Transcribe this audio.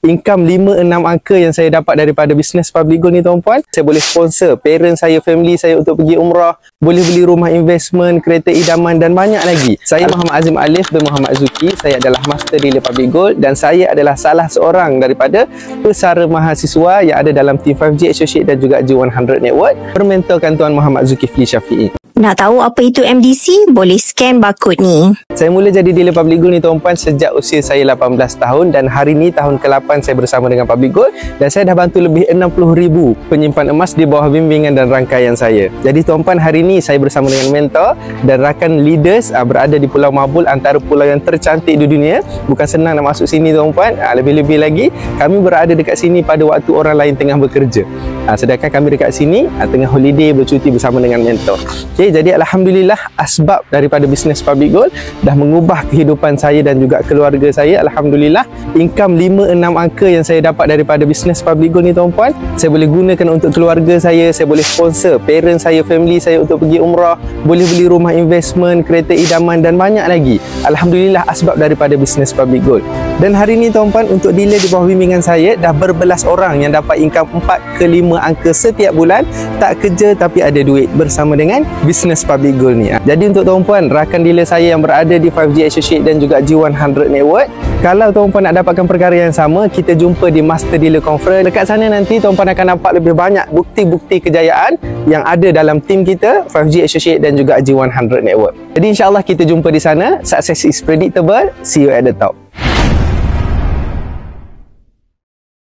income 5-6 angka yang saya dapat daripada bisnes Public Gold ni tuan-puan. Saya boleh sponsor parent saya, family saya untuk pergi umrah, boleh beli rumah investment, kereta idaman dan banyak lagi. Saya Muhammad Azim Alif bin Muhammad Zuki. Saya adalah Master Dealer Public Gold dan saya adalah salah seorang daripada pesara mahasiswa yang ada dalam tim 5G Associate dan juga G100 Network bermentorkan Tuan Muhammad Zulkifli Syafiee. Nak tahu apa itu MDC? Boleh scan barcode ni. Saya mula jadi dealer Public Gold ni tuan-puan sejak usia saya 18 tahun dan hari ni tahun ke-8 saya bersama dengan Public Gold dan saya dah bantu lebih 60,000 penyimpan emas di bawah bimbingan dan rangkaian saya. Jadi tuan-puan, hari ni saya bersama dengan mentor dan rakan leaders berada di Pulau Mabul, antara pulau yang tercantik di dunia. Bukan senang nak masuk sini tuan-puan. Lebih-lebih lagi kami berada dekat sini pada waktu orang lain tengah bekerja. Sedangkan kami dekat sini tengah holiday bercuti bersama dengan mentor. Okay, jadi alhamdulillah asbab daripada bisnes Public Gold dah mengubah kehidupan saya dan juga keluarga saya. Alhamdulillah, income 5-6 angka yang saya dapat daripada bisnes Public Gold ni tuan-puan, saya boleh gunakan untuk keluarga saya boleh sponsor parent saya, family saya untuk pergi umrah, boleh beli rumah investment, kereta idaman dan banyak lagi. Alhamdulillah asbab daripada bisnes Public Gold. Dan hari ni tuan-puan, untuk dealer di bawah bimbingan saya dah berbelas orang yang dapat income 4 ke 5 angka setiap bulan, tak kerja tapi ada duit bersama dengan bisnes Public Gold ni. Jadi untuk tuan-puan, rakan dealer saya yang berada di 5G Associate dan juga G100 Network, kalau tuan-puan nak dapatkan perkara yang sama, kita jumpa di Master Dealer Conference. Dekat sana nanti tuan-puan akan nampak lebih banyak bukti-bukti kejayaan yang ada dalam tim kita 5G Associate dan juga G100 Network. Jadi insyaAllah kita jumpa di sana. Success is predictable. See you at the top.